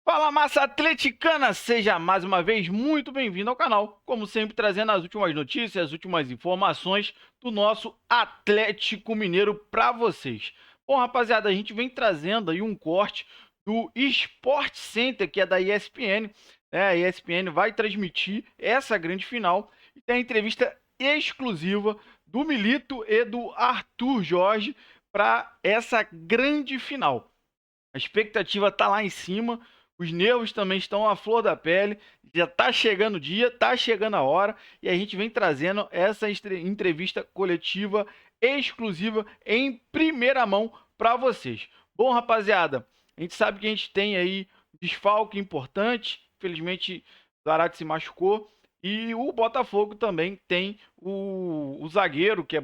Fala, massa atleticana! Seja mais uma vez muito bem-vindo ao canal, como sempre trazendo as últimas notícias, as últimas informações do nosso Atlético Mineiro para vocês. Bom, rapaziada, a gente vem trazendo aí um corte do Sport Center, que é da ESPN. A ESPN vai transmitir essa grande final e tem a entrevista exclusiva do Milito e do Arthur Jorge para essa grande final. A expectativa tá lá em cima, os nervos também estão à flor da pele, já tá chegando o dia, tá chegando a hora, e a gente vem trazendo essa entrevista coletiva exclusiva em primeira mão para vocês. Bom, rapaziada, a gente sabe que a gente tem aí desfalque importante, infelizmente o Zarate se machucou, e o Botafogo também tem o zagueiro, que é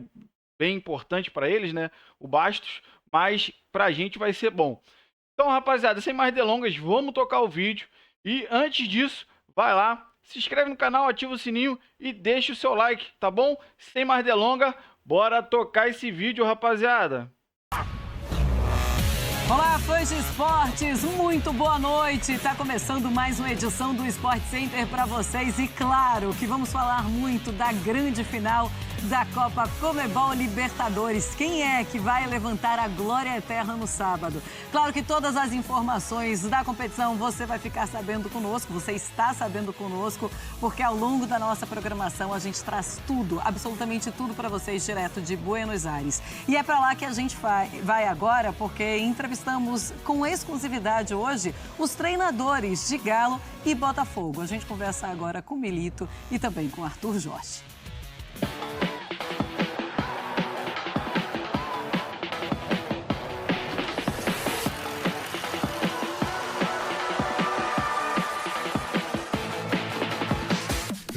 bem importante para eles, né? O Bastos, mas pra gente vai ser bom. Então, rapaziada, sem mais delongas, vamos tocar o vídeo. E antes disso, vai lá, se inscreve no canal, ativa o sininho e deixa o seu like, tá bom? Sem mais delongas, bora tocar esse vídeo, rapaziada. Olá, fãs de esportes, muito boa noite. Tá começando mais uma edição do Sport Center para vocês e claro que vamos falar muito da grande final da Copa Conmebol Libertadores. Quem é que vai levantar a glória eterna no sábado? Claro que todas as informações da competição você vai ficar sabendo conosco, você está sabendo conosco, porque ao longo da nossa programação a gente traz tudo, absolutamente tudo para vocês direto de Buenos Aires. E é para lá que a gente vai agora, porque entrevistamos com exclusividade hoje os treinadores de Galo e Botafogo. A gente conversa agora com o Milito e também com o Arthur Jorge.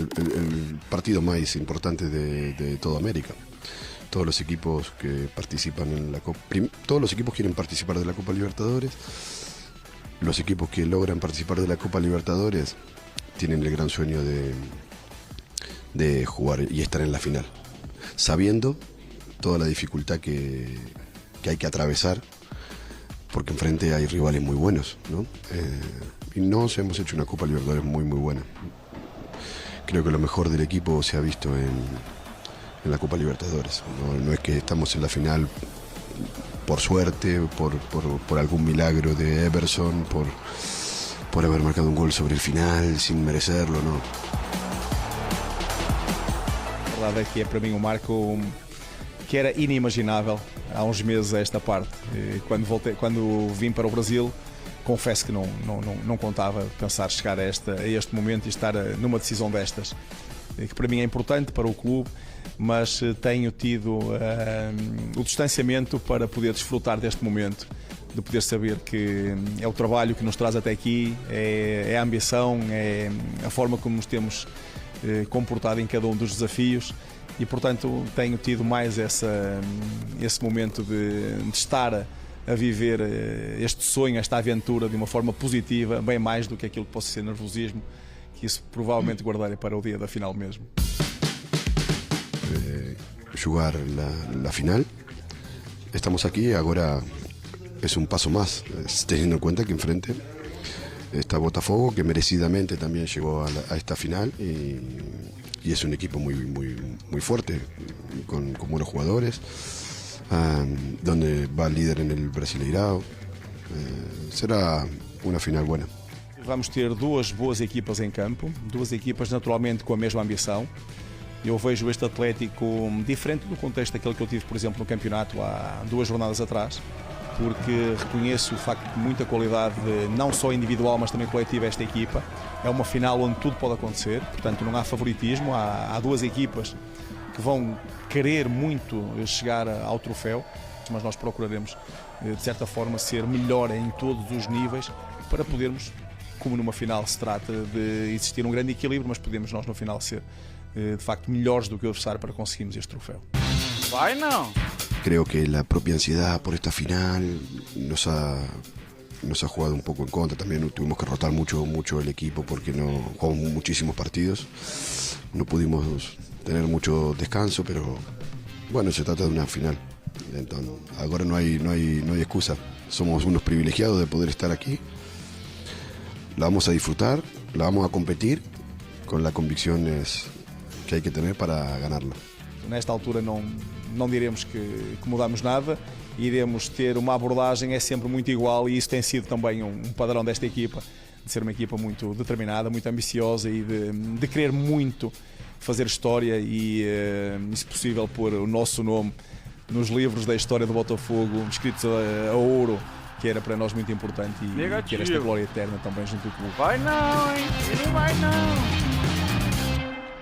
El partido más importante de toda América. Todos los equipos que participan en la Copa, todos los equipos quieren participar de la Copa Libertadores. Los equipos que logran participar de la Copa Libertadores tienen el gran sueño de jugar y estar en la final, sabiendo toda la dificultad que hay que atravesar, porque enfrente hay rivales muy buenos, ¿no? Y nos hemos hecho una Copa Libertadores muy buena. Creo que lo mejor del equipo se ha visto en la Copa Libertadores. No es que estamos en la final por suerte, por algún milagro de Everson, por haber marcado un gol sobre el final sin merecerlo, no. A verdade é que é para mim um marco que era inimaginável há uns meses a esta parte. Quando vim para o Brasil, confesso que não contava pensar chegar a este momento e estar numa decisão destas, que para mim é importante para o clube, mas tenho tido o distanciamento para poder desfrutar deste momento, de poder saber que é o trabalho que nos traz até aqui, é a ambição, é a forma como nos temos comportado em cada um dos desafios e, portanto, tenho tido mais esse momento de estar a viver este sonho, esta aventura de uma forma positiva, bem mais do que aquilo que possa ser nervosismo, que isso provavelmente guardarei para o dia da final mesmo. Jugar la final. Estamos aquí, ahora es un paso más, teniendo en cuenta que enfrente está Botafogo, que merecidamente también llegó a esta final y es un equipo muy fuerte, con buenos jugadores, donde va el líder en el Brasileirão. Será uma final buena. Vamos ter duas boas equipas em campo, duas equipas naturalmente com a mesma ambição. Eu vejo este Atlético diferente do contexto daquele que eu tive, por exemplo, no campeonato há 2 jornadas atrás, porque reconheço o facto de muita qualidade, não só individual, mas também coletiva, esta equipa. É uma final onde tudo pode acontecer, portanto não há favoritismo, há duas equipas que vão querer muito chegar ao troféu, mas nós procuraremos, de certa forma, ser melhor em todos os níveis para podermos, como numa final se trata de existir um grande equilíbrio, mas podemos nós no final ser, de facto, melhores do que o adversário para conseguirmos este troféu. Vai não! Creo que la propia ansiedad por esta final nos ha jugado un poco en contra. También tuvimos que rotar mucho el equipo porque no jugamos muchísimos partidos. No pudimos tener mucho descanso, pero bueno, se trata de una final. Entonces, ahora no hay excusa. Somos unos privilegiados de poder estar aquí. La vamos a disfrutar, la vamos a competir con las convicciones que hay que tener para ganarla. Nesta altura não diremos que mudamos nada, iremos ter uma abordagem é sempre muito igual e isso tem sido também um padrão desta equipa, de ser uma equipa muito determinada, muito ambiciosa e de querer muito fazer história e, se possível, pôr o nosso nome nos livros da história do Botafogo, escritos a ouro, que era para nós muito importante e ter esta glória eterna também junto do clube. Vai não, hein? Ele não vai não.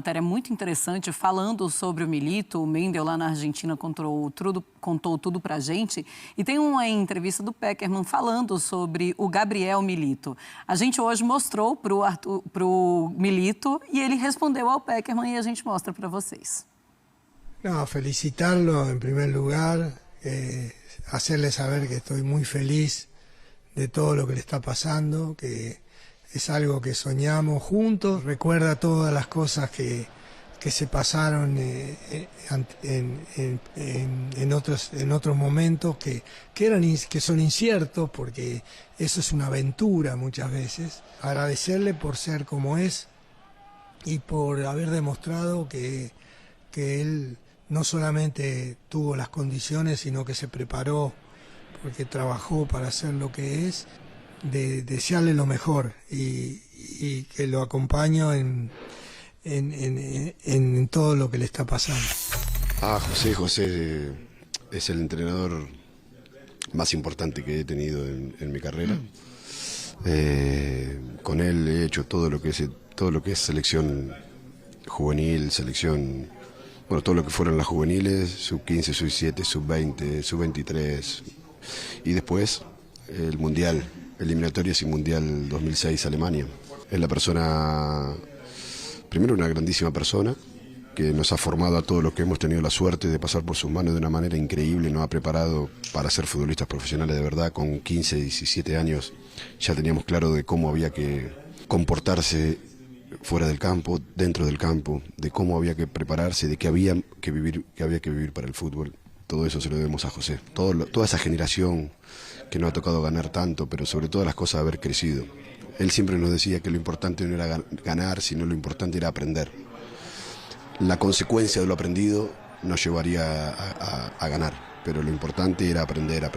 É muito interessante, falando sobre o Milito, o Mendel lá na Argentina contou tudo pra gente, e tem uma entrevista do Pekerman falando sobre o Gabriel Milito. A gente hoje mostrou pro Milito e ele respondeu ao Pekerman e a gente mostra para vocês. No, felicitarlo en primer lugar, hacerle saber que estoy muy feliz de todo lo que le está pasando, que es algo que soñamos juntos. Recuerda todas las cosas que se pasaron en otros momentos que son inciertos, porque eso es una aventura muchas veces. Agradecerle por ser como es y por haber demostrado que él no solamente tuvo las condiciones, sino que se preparó, porque trabajó para ser lo que es. De desearle lo mejor y que lo acompaño en todo lo que le está pasando. José es el entrenador más importante que he tenido en mi carrera. Con él he hecho todo lo que es selección juvenil, todo lo que fueron las juveniles, sub-15, sub-17, sub-20, sub-23 y después el mundial. Eliminatorias y Mundial 2006 Alemania. Es la persona, primero una grandísima persona, que nos ha formado a todos los que hemos tenido la suerte de pasar por sus manos de una manera increíble, nos ha preparado para ser futbolistas profesionales de verdad. Con 15, 17 años ya teníamos claro de cómo había que comportarse fuera del campo, dentro del campo, de cómo había que prepararse, de que había que vivir para el fútbol. Todo eso se lo debemos a José. Toda esa generación que nos ha tocado ganar tanto, pero sobre todas las cosas haber crecido. Él siempre nos decía que lo importante no era ganar, sino lo importante era aprender. La consecuencia de lo aprendido nos llevaría a ganar, pero lo importante era aprender.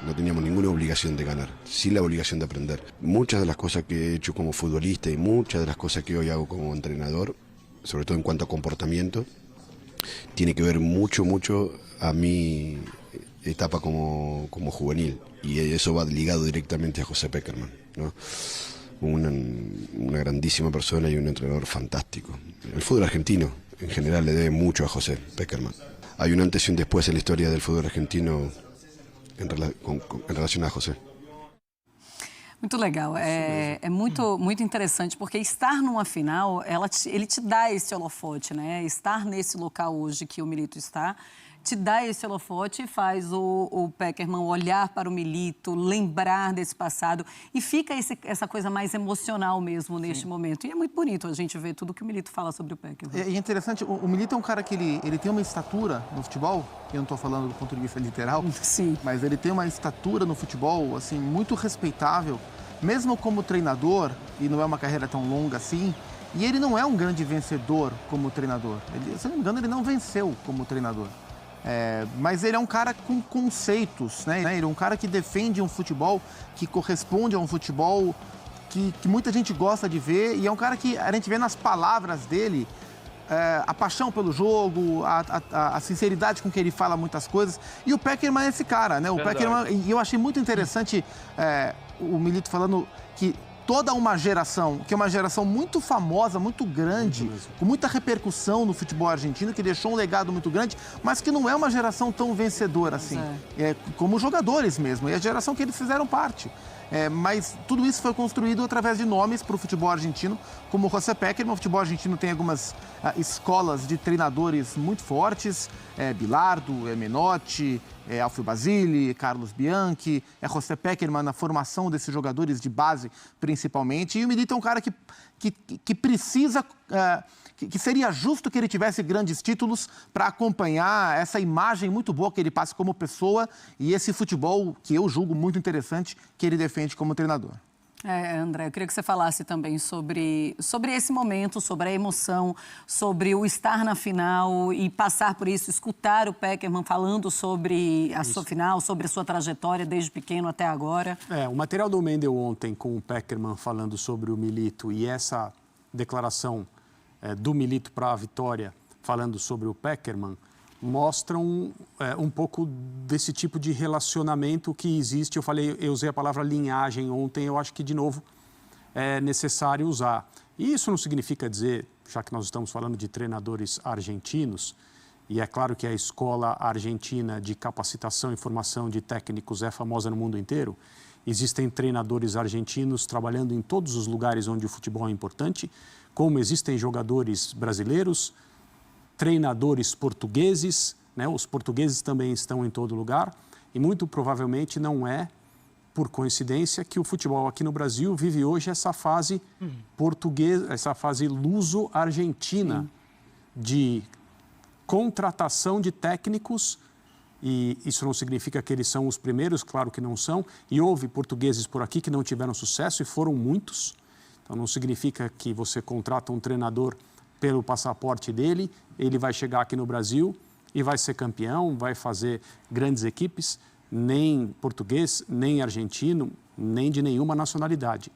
No teníamos ninguna obligación de ganar, sí la obligación de aprender. Muchas de las cosas que he hecho como futbolista y muchas de las cosas que hoy hago como entrenador, sobre todo en cuanto a comportamiento, tiene que ver mucho a mi etapa como juvenil, y eso va ligado directamente a José Pekerman, ¿no? Una grandísima persona y un entrenador fantástico. El fútbol argentino en general le debe mucho a José Pekerman. Hay un antes y un después en la historia del fútbol argentino en relación a José. Muito legal, é muito interessante, porque estar numa final, ele te dá esse holofote, né? Estar nesse local hoje que o Milito está, te dá esse holofote e faz o Pekerman olhar para o Milito, lembrar desse passado, e fica essa coisa mais emocional mesmo neste momento. E é muito bonito a gente ver tudo que o Milito fala sobre o Pekerman. É interessante, o Milito é um cara que ele tem uma estatura no futebol, eu não estou falando do ponto de vista literal, Sim. Mas ele tem uma estatura no futebol assim, muito respeitável, mesmo como treinador, e não é uma carreira tão longa assim, e ele não é um grande vencedor como treinador. Se não me engano, ele não venceu como treinador. Mas ele é um cara com conceitos, né? Ele é um cara que defende um futebol que corresponde a um futebol que muita gente gosta de ver, e é um cara que a gente vê nas palavras dele a paixão pelo jogo, a sinceridade com que ele fala muitas coisas. E o Pekerman é esse cara, né? O Pekerman, e eu achei muito interessante o Milito falando que toda uma geração, que é uma geração muito famosa, muito grande, com muita repercussão no futebol argentino, que deixou um legado muito grande, mas que não é uma geração tão vencedora assim, como jogadores mesmo, e a geração que eles fizeram parte. Mas tudo isso foi construído através de nomes para o futebol argentino, como o José Pekerman. O futebol argentino tem algumas escolas de treinadores muito fortes, Bilardo, Menotti, Alfio Basile, Carlos Bianchi, José Pekerman na formação desses jogadores de base, principalmente. E o Milito é um cara que precisa... que seria justo que ele tivesse grandes títulos para acompanhar essa imagem muito boa que ele passa como pessoa e esse futebol que eu julgo muito interessante que ele defende como treinador. André, eu queria que você falasse também sobre esse momento, sobre a emoção, sobre o estar na final e passar por isso, escutar o Pekerman falando sobre a sua final, sobre a sua trajetória desde pequeno até agora. O material do Mendel ontem com o Pekerman falando sobre o Milito e essa declaração do Milito para a vitória falando sobre o Pekerman mostram um pouco desse tipo de relacionamento que existe. Eu usei a palavra linhagem ontem, eu acho que, de novo, é necessário usar. E isso não significa dizer, já que nós estamos falando de treinadores argentinos, e é claro que a escola argentina de capacitação e formação de técnicos é famosa no mundo inteiro, existem treinadores argentinos trabalhando em todos os lugares onde o futebol é importante, como existem jogadores brasileiros, treinadores portugueses, né? Os portugueses também estão em todo lugar e muito provavelmente não é por coincidência que o futebol aqui no Brasil vive hoje essa fase portuguesa, essa fase luso-argentina de contratação de técnicos, e isso não significa que eles são os primeiros, claro que não são, e houve portugueses por aqui que não tiveram sucesso e foram muitos, então não significa que você contrata um treinador pelo passaporte dele, ele vai chegar aqui no Brasil e vai ser campeão, vai fazer grandes equipes, nem português, nem argentino, nem de nenhuma nacionalidade.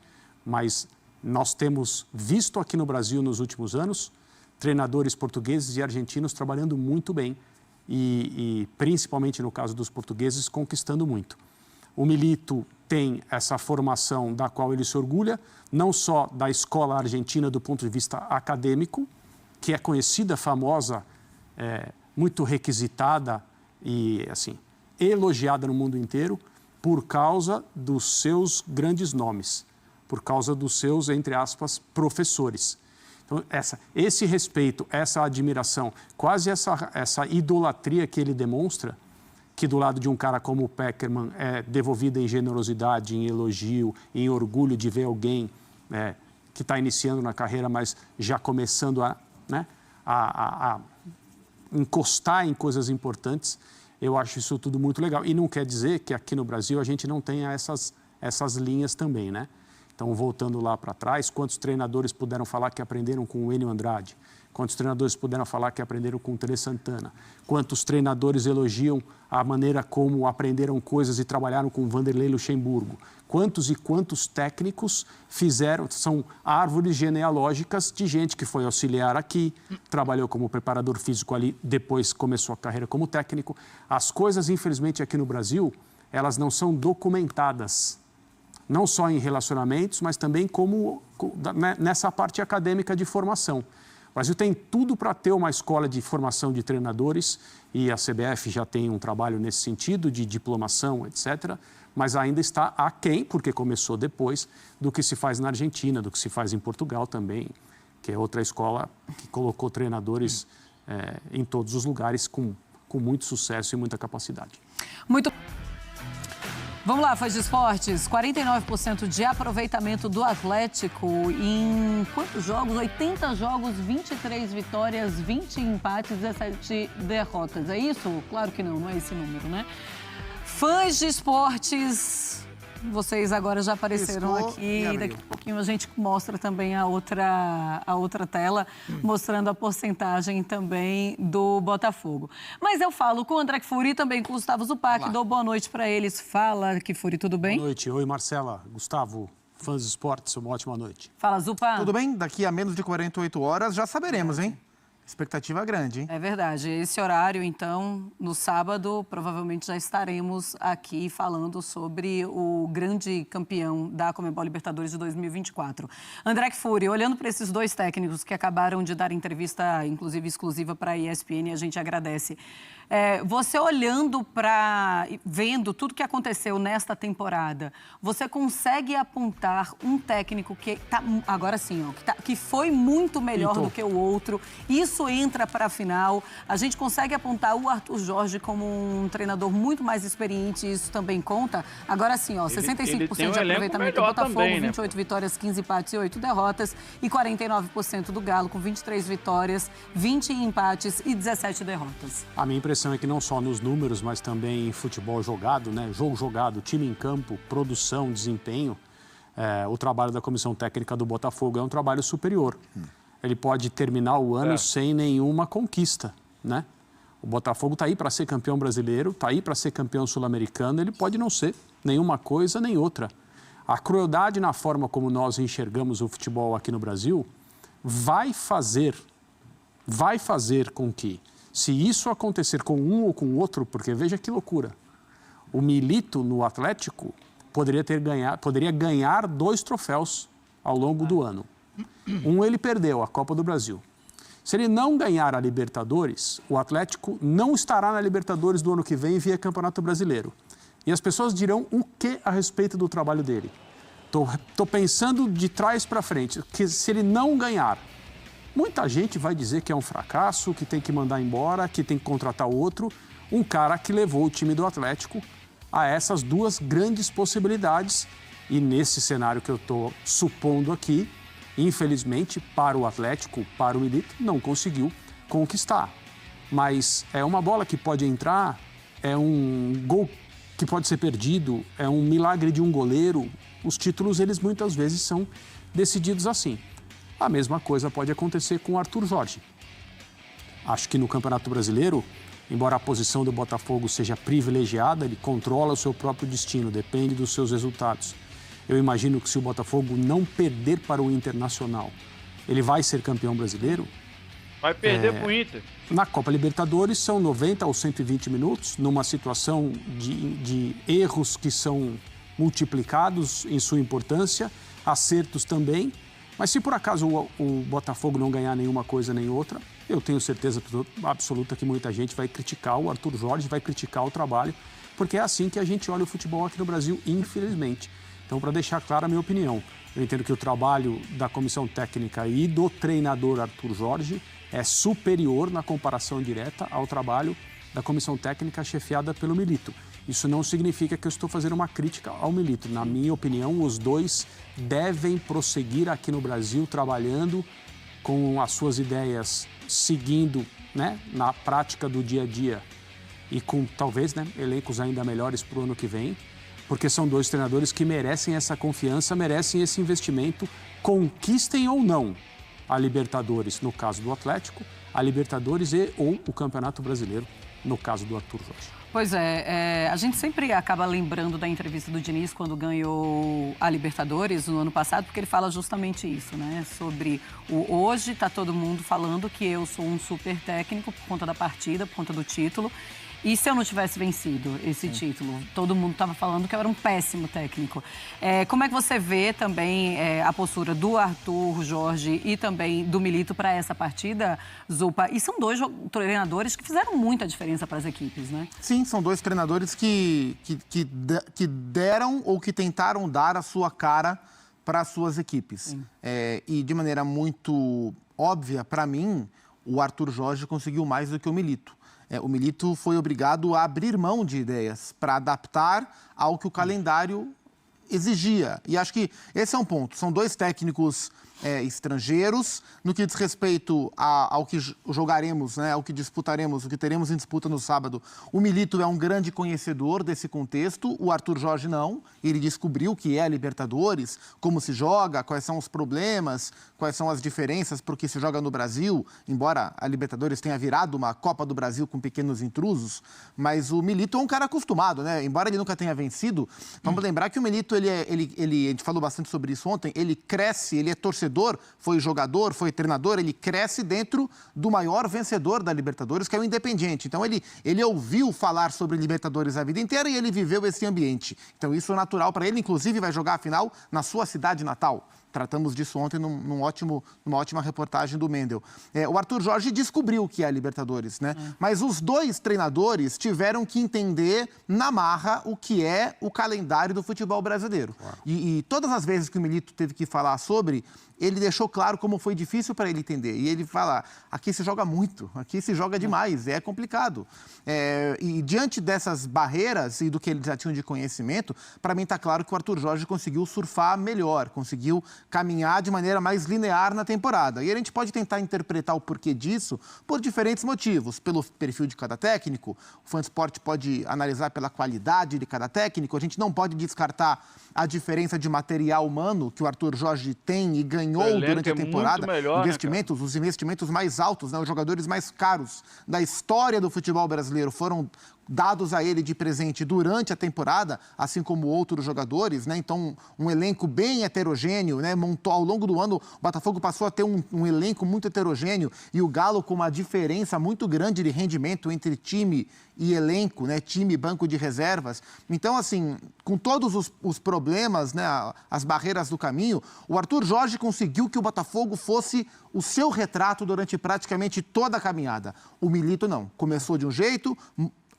Mas nós temos visto aqui no Brasil nos últimos anos treinadores portugueses e argentinos trabalhando muito bem e principalmente no caso dos portugueses, conquistando muito. O Milito tem essa formação da qual ele se orgulha, não só da escola argentina do ponto de vista acadêmico, que é conhecida, famosa, muito requisitada e assim elogiada no mundo inteiro por causa dos seus grandes nomes, por causa dos seus, entre aspas, professores. Então, esse respeito, essa admiração, quase essa idolatria que ele demonstra, que do lado de um cara como o Pekerman é devolvida em generosidade, em elogio, em orgulho de ver alguém que está iniciando na carreira, mas já começando a encostar em coisas importantes, eu acho isso tudo muito legal. E não quer dizer que aqui no Brasil a gente não tenha essas linhas também, né? Então, voltando lá para trás, quantos treinadores puderam falar que aprenderam com o Enio Andrade? Quantos treinadores puderam falar que aprenderam com o Tele Santana? Quantos treinadores elogiam a maneira como aprenderam coisas e trabalharam com o Vanderlei Luxemburgo? Quantos e quantos técnicos são árvores genealógicas de gente que foi auxiliar aqui, trabalhou como preparador físico ali, depois começou a carreira como técnico. As coisas, infelizmente, aqui no Brasil, elas não são documentadas. Não só em relacionamentos, mas também nessa parte acadêmica de formação. O Brasil tem tudo para ter uma escola de formação de treinadores e a CBF já tem um trabalho nesse sentido, de diplomação, etc., mas ainda está aquém, porque começou depois, do que se faz na Argentina, do que se faz em Portugal também, que é outra escola que colocou treinadores em todos os lugares com muito sucesso e muita capacidade. Muito. Vamos lá, Fãs de Esportes. 49% de aproveitamento do Atlético em quantos jogos? 80 jogos, 23 vitórias, 20 empates, 17 derrotas. É isso? Claro que não é esse número, né? Fãs de Esportes, vocês agora já apareceram aqui. Daqui a pouquinho a gente mostra também a outra tela, mostrando a porcentagem também do Botafogo. Mas eu falo com o André Kfouri e também com o Gustavo Zupac. Dou boa noite para eles. Fala, Kfouri, tudo bem? Boa noite. Oi, Marcela, Gustavo, Fãs de Esportes, uma ótima noite. Fala, Zupa. Tudo bem? Daqui a menos de 48 horas já saberemos, hein? Expectativa grande, hein? É verdade. Esse horário, então, no sábado, provavelmente já estaremos aqui falando sobre o grande campeão da Conmebol Libertadores de 2024. André Kfouri, olhando para esses dois técnicos que acabaram de dar entrevista, inclusive exclusiva para a ESPN, a gente agradece. Você olhando vendo tudo que aconteceu nesta temporada, você consegue apontar um técnico que tá, agora sim, que foi muito melhor do que o outro? Isso entra para a final. A gente consegue apontar o Arthur Jorge como um treinador muito mais experiente, isso também conta? Agora sim, 65% de aproveitamento do Botafogo, também, né? 28 vitórias, 15 empates e 8 derrotas, e 49% do Galo, com 23 vitórias, 20 empates e 17 derrotas. A minha impressão é que não só nos números, mas também em futebol jogado, né? Jogo jogado, time em campo, produção, desempenho, o trabalho da comissão técnica do Botafogo é um trabalho superior. Ele pode terminar o ano sem nenhuma conquista, né? O Botafogo está aí para ser campeão brasileiro, está aí para ser campeão sul-americano, ele pode não ser nenhuma coisa nem outra. A crueldade na forma como nós enxergamos o futebol aqui no Brasil vai fazer com que, se isso acontecer com um ou com outro, porque veja que loucura, o Milito no Atlético poderia ganhar 2 troféus ao longo do ano. Um ele perdeu, a Copa do Brasil. Se ele não ganhar a Libertadores, o Atlético não estará na Libertadores do ano que vem via Campeonato Brasileiro. E as pessoas dirão o que a respeito do trabalho dele? Tô pensando de trás para frente, que se ele não ganhar, muita gente vai dizer que é um fracasso, que tem que mandar embora, que tem que contratar outro. Um cara que levou o time do Atlético a essas 2 grandes possibilidades. E nesse cenário que eu estou supondo aqui, infelizmente, para o Atlético, para o Milito, não conseguiu conquistar. Mas é uma bola que pode entrar, é um gol que pode ser perdido, é um milagre de um goleiro. Os títulos, eles muitas vezes são decididos assim. A mesma coisa pode acontecer com o Arthur Jorge. Acho que no Campeonato Brasileiro, embora a posição do Botafogo seja privilegiada, ele controla o seu próprio destino, depende dos seus resultados. Eu imagino que se o Botafogo não perder para o Internacional, ele vai ser campeão brasileiro. Vai perder para o Inter. Na Copa Libertadores são 90 ou 120 minutos, numa situação de erros que são multiplicados em sua importância, acertos também. Mas se por acaso o Botafogo não ganhar nenhuma coisa nem outra, eu tenho certeza absoluta que muita gente vai criticar o Arthur Jorge, vai criticar o trabalho, porque é assim que a gente olha o futebol aqui no Brasil, infelizmente. Então, para deixar clara a minha opinião, eu entendo que o trabalho da comissão técnica e do treinador Arthur Jorge é superior na comparação direta ao trabalho da comissão técnica chefiada pelo Milito. Isso não significa que eu estou fazendo uma crítica ao Milito. Na minha opinião, os dois devem prosseguir aqui no Brasil trabalhando com as suas ideias, seguindo, né, na prática do dia a dia e com talvez, né, elencos ainda melhores para o ano que vem, porque são 2 treinadores que merecem essa confiança, merecem esse investimento, conquistem ou não a Libertadores, no caso do Atlético, a Libertadores ou o Campeonato Brasileiro, no caso do Arthur Jorge. Pois é, a gente sempre acaba lembrando da entrevista do Diniz quando ganhou a Libertadores no ano passado, porque ele fala justamente isso, né? Sobre hoje está todo mundo falando que eu sou um super técnico por conta da partida, por conta do título. E se eu não tivesse vencido esse título? Todo mundo estava falando que eu era um péssimo técnico. Como é que você vê também a postura do Arthur Jorge e também do Milito para essa partida, Zupa? E são 2 treinadores que fizeram muita diferença para as equipes, né? Sim, são 2 treinadores que deram ou que tentaram dar a sua cara para as suas equipes. E de maneira muito óbvia, para mim, o Arthur Jorge conseguiu mais do que o Milito. O Milito foi obrigado a abrir mão de ideias para adaptar ao que o calendário exigia. E acho que esse é um ponto. São 2 técnicos estrangeiros. No que diz respeito ao que jogaremos, né, ao que disputaremos, o que teremos em disputa no sábado, o Milito é um grande conhecedor desse contexto, o Arthur Jorge não. Ele descobriu o que é a Libertadores, como se joga, quais são os problemas, quais são as diferenças para o que se joga no Brasil, embora a Libertadores tenha virado uma Copa do Brasil com pequenos intrusos, mas o Milito é um cara acostumado, né? Embora ele nunca tenha vencido, vamos lembrar que o Milito, a gente falou bastante sobre isso ontem, ele cresce, ele é torcedor, foi jogador, foi treinador, ele cresce dentro do maior vencedor da Libertadores, que é o Independiente. Então ele ouviu falar sobre Libertadores a vida inteira e ele viveu esse ambiente. Então isso é natural para ele, inclusive vai jogar a final na sua cidade natal. Tratamos disso ontem numa ótima reportagem do Mendel. O Arthur Jorge descobriu o que é a Libertadores, né? Mas os 2 treinadores tiveram que entender na marra o que é o calendário do futebol brasileiro. Claro. E todas as vezes que o Milito teve que falar sobre, ele deixou claro como foi difícil para ele entender. E ele fala, aqui se joga muito, aqui se joga demais, é complicado. E diante dessas barreiras e do que eles já tinham de conhecimento, para mim está claro que o Arthur Jorge conseguiu surfar melhor, conseguiu caminhar de maneira mais linear na temporada. E a gente pode tentar interpretar o porquê disso por diferentes motivos. Pelo perfil de cada técnico, o Fansport pode analisar pela qualidade de cada técnico, a gente não pode descartar a diferença de material humano que o Arthur Jorge tem e ganhou durante a temporada. Melhor, investimentos, os investimentos mais altos, né? Os jogadores mais caros da história do futebol brasileiro foram dados a ele de presente durante a temporada, assim como outros jogadores, né? Então, um elenco bem heterogêneo, né? Montou ao longo do ano, o Botafogo passou a ter um elenco muito heterogêneo e o Galo com uma diferença muito grande de rendimento entre time e elenco, né? Time e banco de reservas. Então, assim, com todos os problemas, né? As barreiras do caminho, o Arthur Jorge conseguiu que o Botafogo fosse o seu retrato durante praticamente toda a caminhada. O Milito não. Começou de um jeito,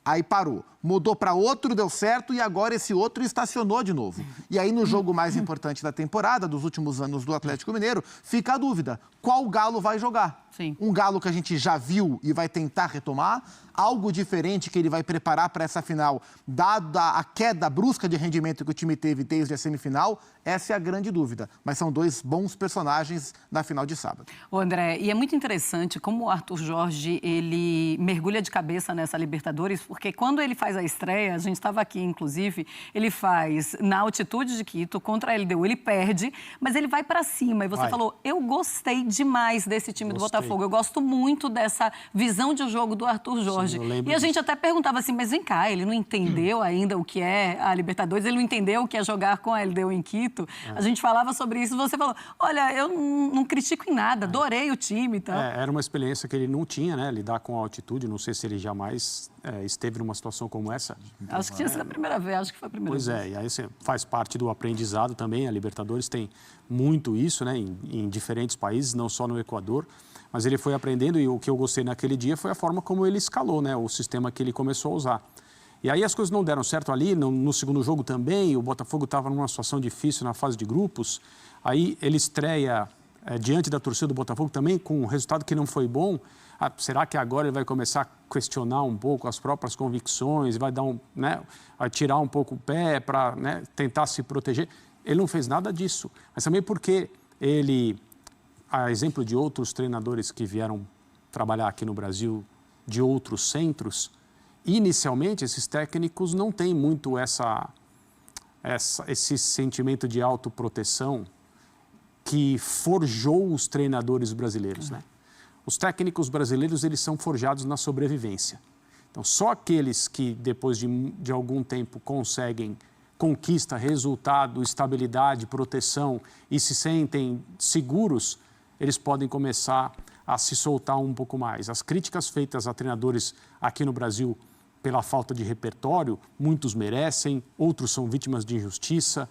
aí parou, mudou para outro, deu certo e agora esse outro estacionou de novo. E aí no jogo mais importante da temporada, dos últimos anos do Atlético Mineiro, fica a dúvida, qual Galo vai jogar? Sim. Um Galo que a gente já viu e vai tentar retomar, algo diferente que ele vai preparar para essa final, dada a queda brusca de rendimento que o time teve desde a semifinal, essa é a grande dúvida. Mas são dois bons personagens na final de sábado. Ô André, e é muito interessante como o Arthur Jorge, ele mergulha de cabeça nessa Libertadores, porque quando ele faz a estreia, a gente estava aqui, inclusive, ele faz na altitude de Quito, contra a LDU, ele perde, mas ele vai para cima. E você falou, eu gostei demais desse time do Botafogo, eu gosto muito dessa visão de jogo do Arthur Jorge. Sim, e a gente até perguntava assim, mas vem cá, ele não entendeu ainda o que é a Libertadores, ele não entendeu o que é jogar com a LDU em Quito. A gente falava sobre isso, você falou, olha, eu não critico em nada, adorei o time e tal. Era uma experiência que ele não tinha, né? Lidar com a altitude, não sei se ele jamais esteve numa situação como essa. Acho que tinha sido a primeira vez, acho que foi a primeira vez. Pois é, e aí você faz parte do aprendizado também, a Libertadores tem muito isso, né? Em diferentes países, não só no Equador. Mas ele foi aprendendo e o que eu gostei naquele dia foi a forma como ele escalou, né? O sistema que ele começou a usar. E aí as coisas não deram certo ali, no segundo jogo também, o Botafogo estava numa situação difícil na fase de grupos. Aí ele estreia diante da torcida do Botafogo também com um resultado que não foi bom. Será que agora ele vai começar a questionar um pouco as próprias convicções, vai dar vai tirar um pouco o pé para tentar se proteger? Ele não fez nada disso, mas também porque ele, a exemplo de outros treinadores que vieram trabalhar aqui no Brasil, de outros centros, inicialmente esses técnicos não têm muito esse sentimento de autoproteção que forjou os treinadores brasileiros, né? Os técnicos brasileiros, eles são forjados na sobrevivência. Então, só aqueles que, depois de algum tempo, conseguem conquista, resultado, estabilidade, proteção e se sentem seguros, eles podem começar a se soltar um pouco mais. As críticas feitas a treinadores aqui no Brasil pela falta de repertório, muitos merecem, outros são vítimas de injustiça,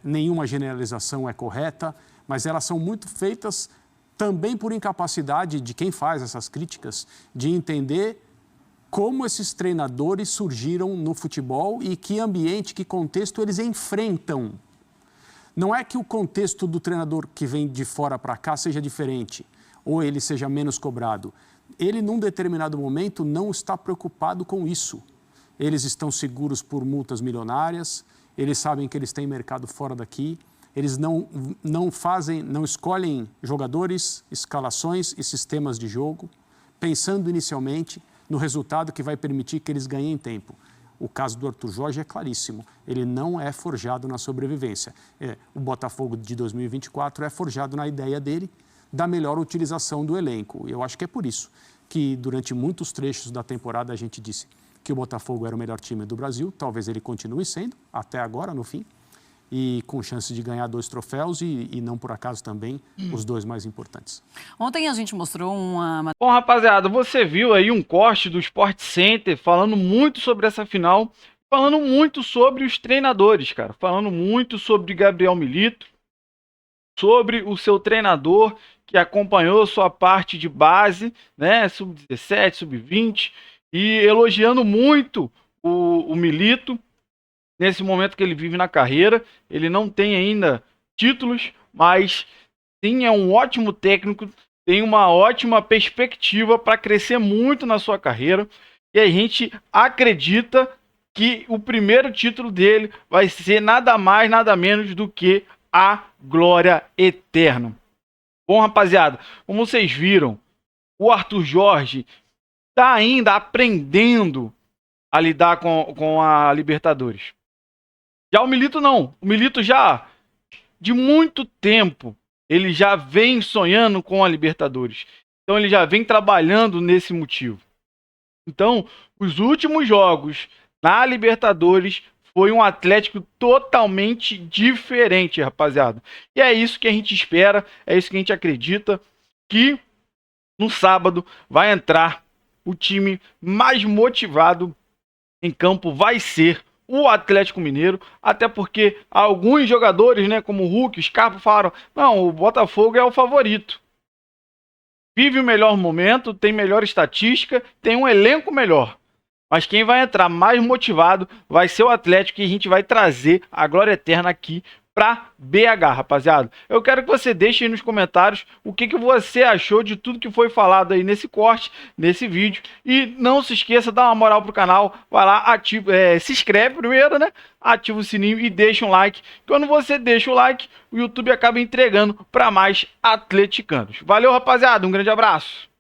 nenhuma generalização é correta, mas elas são muito feitas também por incapacidade de quem faz essas críticas de entender como esses treinadores surgiram no futebol e que ambiente, que contexto eles enfrentam. Não é que o contexto do treinador que vem de fora para cá seja diferente ou ele seja menos cobrado. Ele, num determinado momento, não está preocupado com isso. Eles estão seguros por multas milionárias, eles sabem que eles têm mercado fora daqui, eles não escolhem jogadores, escalações e sistemas de jogo, pensando inicialmente no resultado que vai permitir que eles ganhem tempo. O caso do Arthur Jorge é claríssimo, ele não é forjado na sobrevivência. O Botafogo de 2024 é forjado na ideia dele da melhor utilização do elenco. Eu acho que é por isso que durante muitos trechos da temporada a gente disse que o Botafogo era o melhor time do Brasil, talvez ele continue sendo, até agora, no fim, e com chance de ganhar 2 troféus e não por acaso também os 2 mais importantes. Ontem a gente mostrou uma... Bom, rapaziada, você viu aí um corte do Sport Center falando muito sobre essa final, falando muito sobre os treinadores, cara, falando muito sobre Gabriel Milito, sobre o seu treinador que acompanhou sua parte de base, né, sub-17, sub-20, e elogiando muito o Milito nesse momento que ele vive na carreira. Ele não tem ainda títulos, mas sim, é um ótimo técnico, tem uma ótima perspectiva para crescer muito na sua carreira, e a gente acredita que o primeiro título dele vai ser nada mais, nada menos do que a glória eterna. Bom, rapaziada, como vocês viram, o Arthur Jorge está ainda aprendendo a lidar com a Libertadores. Já o Milito não. O Milito já, de muito tempo, ele já vem sonhando com a Libertadores. Então ele já vem trabalhando nesse motivo. Então, os últimos jogos na Libertadores foi um Atlético totalmente diferente, rapaziada. E é isso que a gente espera, é isso que a gente acredita, que no sábado vai entrar o time mais motivado em campo, vai ser o Atlético Mineiro, até porque alguns jogadores, né, como o Hulk, o Scarpa, falaram, não, o Botafogo é o favorito. Vive o melhor momento, tem melhor estatística, tem um elenco melhor. Mas quem vai entrar mais motivado vai ser o Atlético, e a gente vai trazer a glória eterna aqui para BH, rapaziada. Eu quero que você deixe aí nos comentários o que você achou de tudo que foi falado aí nesse corte, nesse vídeo. E não se esqueça, dá uma moral pro canal, vai lá, ativa, se inscreve primeiro, né? Ativa o sininho e deixa um like. Quando você deixa o like, o YouTube acaba entregando para mais atleticanos. Valeu, rapaziada, um grande abraço.